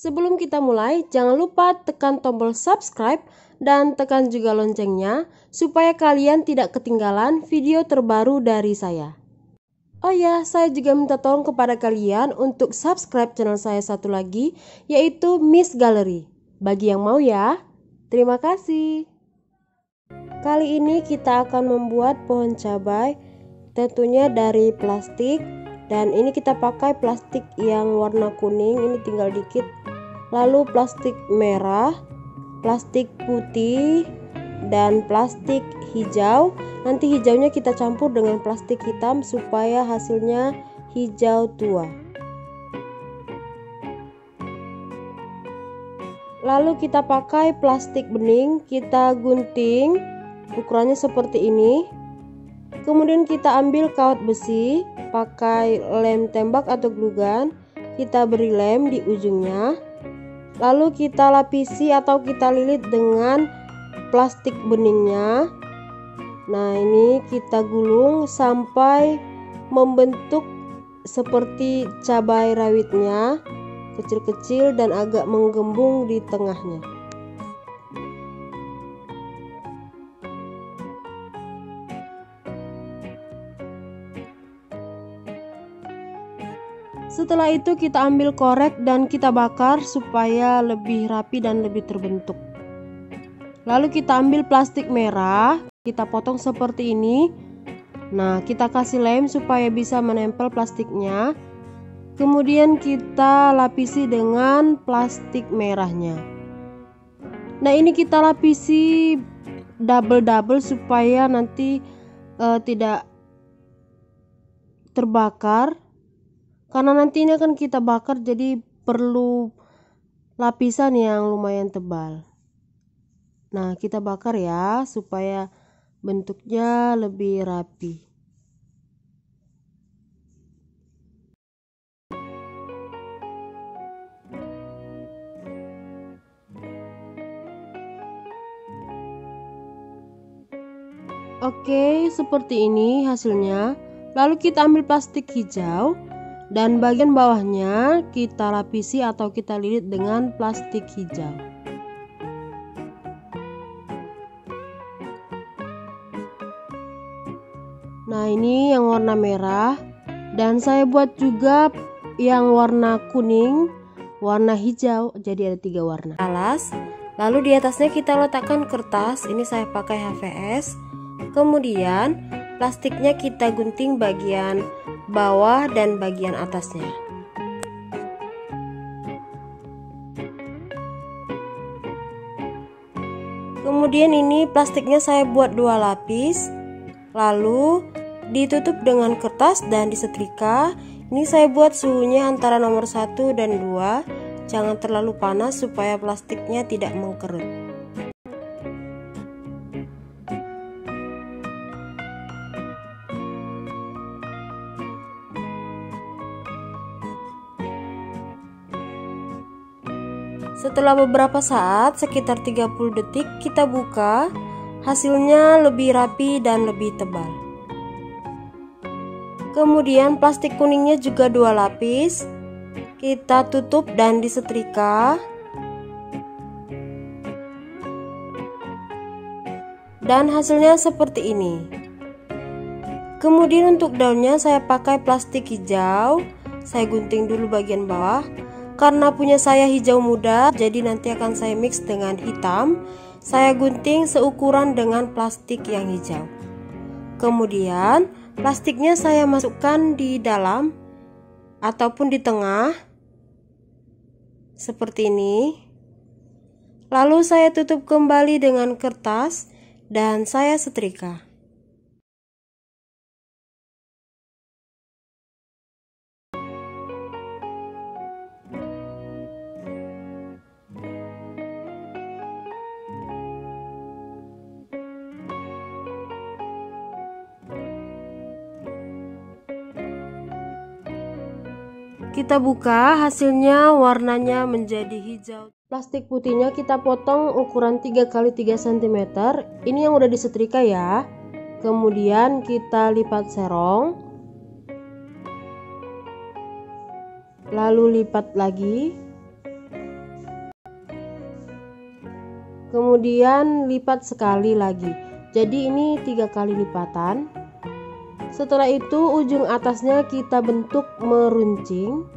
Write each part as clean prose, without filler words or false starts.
Sebelum kita mulai, jangan lupa tekan tombol subscribe dan tekan juga loncengnya supaya kalian tidak ketinggalan video terbaru dari saya. Oh ya, saya juga minta tolong kepada kalian untuk subscribe channel saya satu lagi, yaitu Miss Gallery. Bagi yang mau ya, terima kasih. Kali ini kita akan membuat pohon cabai, tentunya dari plastik. Dan ini kita pakai plastik yang warna kuning, ini tinggal dikit. Lalu plastik merah, plastik putih, dan plastik hijau. Nanti hijaunya kita campur dengan plastik hitam supaya hasilnya hijau tua. Lalu kita pakai plastik bening, kita gunting ukurannya seperti ini. Kemudian kita ambil kawat besi, pakai lem tembak atau glue gun, kita beri lem di ujungnya. Lalu kita lapisi atau kita lilit dengan plastik beningnya. Nah, ini kita gulung sampai membentuk seperti cabai rawitnya, kecil-kecil dan agak menggembung di tengahnya. Setelah itu kita ambil korek dan kita bakar supaya lebih rapi dan lebih terbentuk. Lalu kita ambil plastik merah, kita potong seperti ini. Nah, kita kasih lem supaya bisa menempel plastiknya. Kemudian kita lapisi dengan plastik merahnya. Nah, ini kita lapisi double-double supaya nanti tidak terbakar. Karena nanti ini akan kita bakar, jadi perlu lapisan yang lumayan tebal. Nah, kita bakar ya supaya bentuknya lebih rapi. Oke, seperti ini hasilnya. Lalu kita ambil plastik hijau dan bagian bawahnya kita lapisi atau kita lilit dengan plastik hijau. Nah, ini yang warna merah, dan saya buat juga yang warna kuning, warna hijau, jadi ada 3 warna. Alas, lalu di atasnya kita letakkan kertas, ini saya pakai HVS. Kemudian plastiknya kita gunting bagian bawah dan bagian atasnya. Kemudian ini plastiknya saya buat 2 lapis, lalu ditutup dengan kertas dan disetrika. Ini saya buat suhunya antara nomor 1 dan 2. Jangan terlalu panas supaya plastiknya tidak mengkerut. Setelah beberapa saat, sekitar 30 detik, kita buka. Hasilnya lebih rapi dan lebih tebal. Kemudian plastik kuningnya juga 2 lapis. Kita tutup dan disetrika. Dan hasilnya seperti ini. Kemudian untuk daunnya saya pakai plastik hijau. Saya gunting dulu bagian bawah. Karena punya saya hijau muda, jadi nanti akan saya mix dengan hitam. Saya gunting seukuran dengan plastik yang hijau. Kemudian plastiknya saya masukkan di dalam ataupun di tengah seperti ini. Lalu saya tutup kembali dengan kertas dan saya setrika. Kita buka, hasilnya warnanya menjadi hijau. Plastik putihnya kita potong ukuran 3 x 3 cm. Ini yang udah disetrika ya. Kemudian kita lipat serong. Lalu lipat lagi. kemudian lipat sekali lagi. Jadi ini 3 kali lipatan. Setelah itu ujung atasnya kita bentuk meruncing.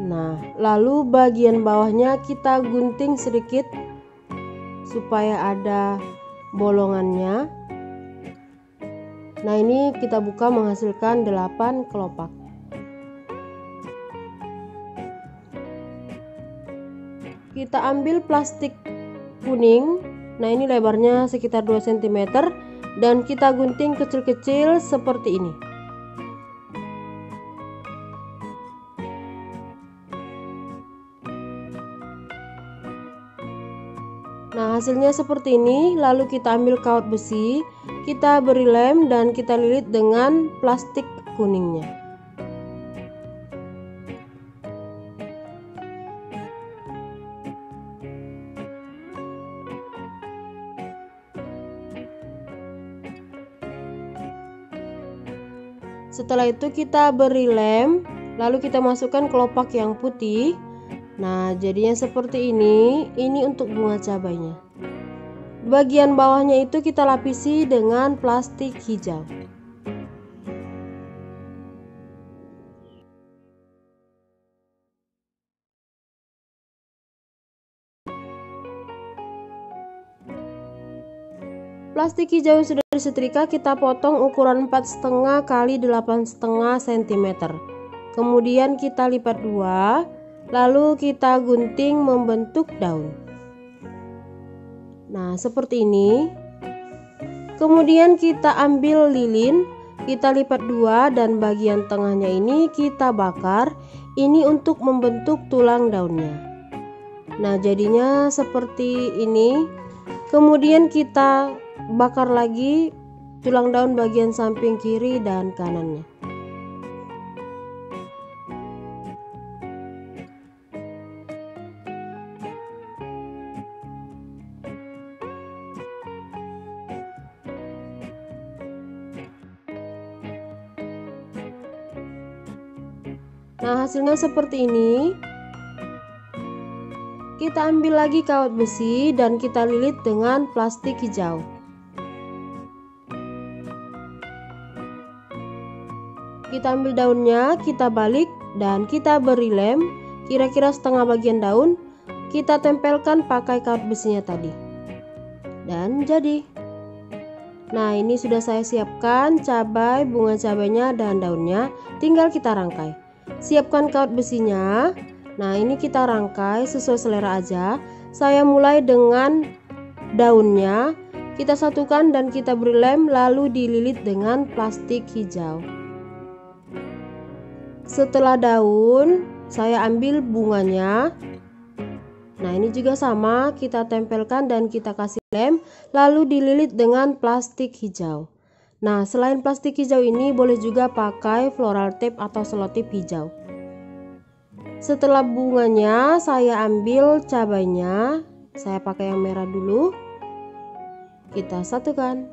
Nah, lalu bagian bawahnya kita gunting sedikit supaya ada bolongannya. Nah, ini kita buka menghasilkan 8 kelopak. Kita ambil plastik kuning. Nah, ini lebarnya sekitar 2 cm dan kita gunting kecil-kecil seperti ini. Nah, hasilnya seperti ini. Lalu kita ambil kawat besi, kita beri lem dan kita lilit dengan plastik kuningnya. Setelah itu kita beri lem, lalu kita masukkan kelopak yang putih. Nah, jadinya seperti ini. Ini untuk bunga cabainya. Bagian bawahnya itu kita lapisi dengan plastik hijau. Plastik hijau yang sudah disetrika kita potong ukuran 4,5 kali 8,5 cm. Kemudian kita lipat 2. Lalu kita gunting membentuk daun. Nah, seperti ini. Kemudian kita ambil lilin, kita lipat 2 dan bagian tengahnya ini kita bakar. Ini untuk membentuk tulang daunnya. Nah, jadinya seperti ini. Kemudian kita bakar lagi tulang daun bagian samping kiri dan kanannya. Nah, hasilnya seperti ini. Kita ambil lagi kawat besi dan kita lilit dengan plastik hijau. Kita ambil daunnya, kita balik dan kita beri lem kira-kira setengah bagian daun. Kita tempelkan pakai kawat besinya tadi. Dan jadi. Nah, ini sudah saya siapkan cabai, bunga cabainya dan daunnya. Tinggal kita rangkai. Siapkan kawat besinya. Nah, ini kita rangkai sesuai selera aja. Saya mulai dengan daunnya. Kita satukan dan kita beri lem lalu dililit dengan plastik hijau. Setelah daun, saya ambil bunganya. Nah, ini juga sama, kita tempelkan dan kita kasih lem lalu dililit dengan plastik hijau. Nah, selain plastik hijau ini boleh juga pakai floral tape atau selotip hijau. Setelah bunganya saya ambil cabainya. Saya pakai yang merah dulu. Kita satukan.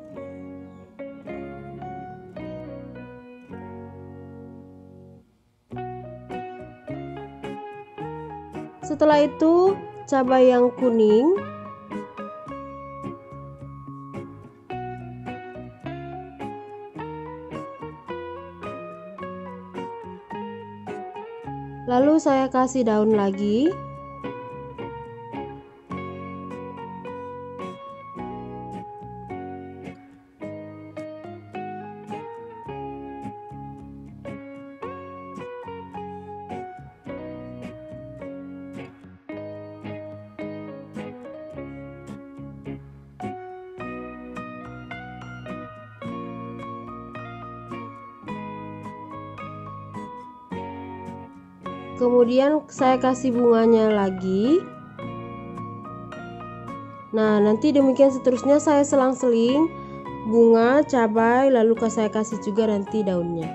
Setelah itu cabai yang kuning. Lalu saya kasih daun lagi. Kemudian saya kasih bunganya lagi. Nah, nanti demikian seterusnya saya selang-seling bunga, cabai, lalu saya kasih juga nanti daunnya.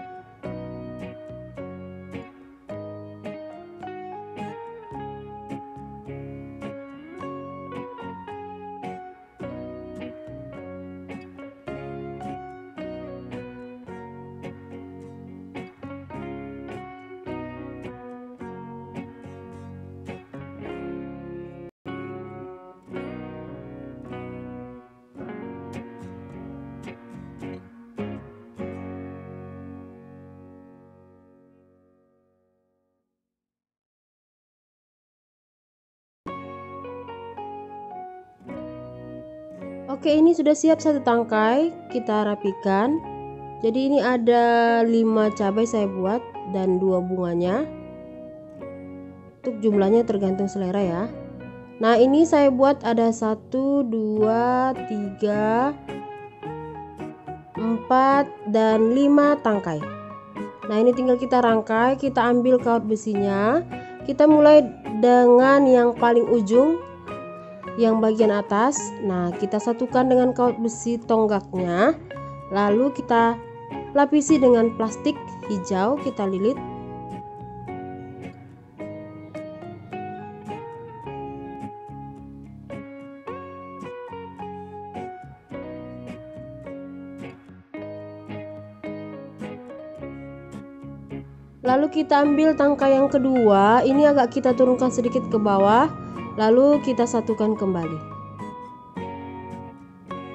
Oke, ini sudah siap satu tangkai, kita rapikan. Jadi ini ada 5 cabai saya buat dan 2 bunganya. Untuk jumlahnya tergantung selera ya. Nah, ini saya buat ada 1, 2, 3, 4 dan 5 tangkai. Nah, ini tinggal kita rangkai, kita ambil kawat besinya. Kita mulai dengan yang paling ujung, yang bagian atas. Nah, kita satukan dengan kawat besi tonggaknya. Lalu kita lapisi dengan plastik hijau, kita lilit. Lalu kita ambil tangkai yang kedua, ini agak kita turunkan sedikit ke bawah, lalu kita satukan kembali.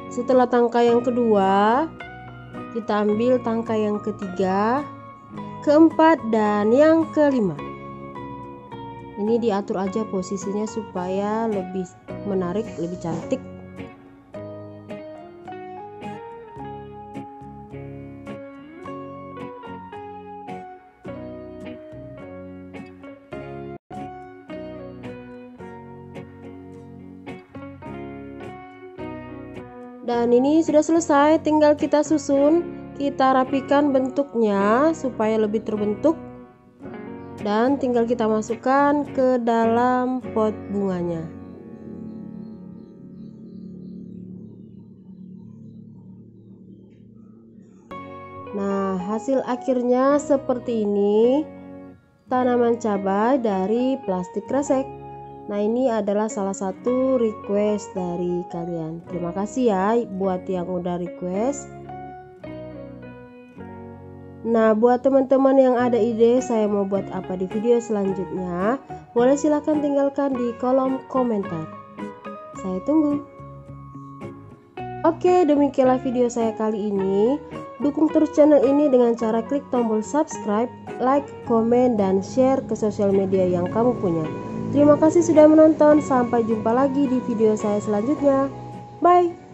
Setelah tangkai yang kedua, kita ambil tangkai yang ketiga, keempat, dan yang kelima. Ini diatur aja posisinya supaya lebih menarik, lebih cantik. Dan ini sudah selesai, tinggal kita susun, kita rapikan bentuknya supaya lebih terbentuk. Dan tinggal kita masukkan ke dalam pot bunganya. Nah, hasil akhirnya seperti ini, tanaman cabai dari plastik kresek. Nah, ini adalah salah satu request dari kalian. Terima kasih ya buat yang udah request. Nah, buat teman-teman yang ada ide saya mau buat apa di video selanjutnya, boleh silahkan tinggalkan di kolom komentar. Saya tunggu. Oke, demikianlah video saya kali ini. Dukung terus channel ini dengan cara klik tombol subscribe, like, komen, dan share ke sosial media yang kamu punya. Terima kasih sudah menonton, sampai jumpa lagi di video saya selanjutnya. Bye!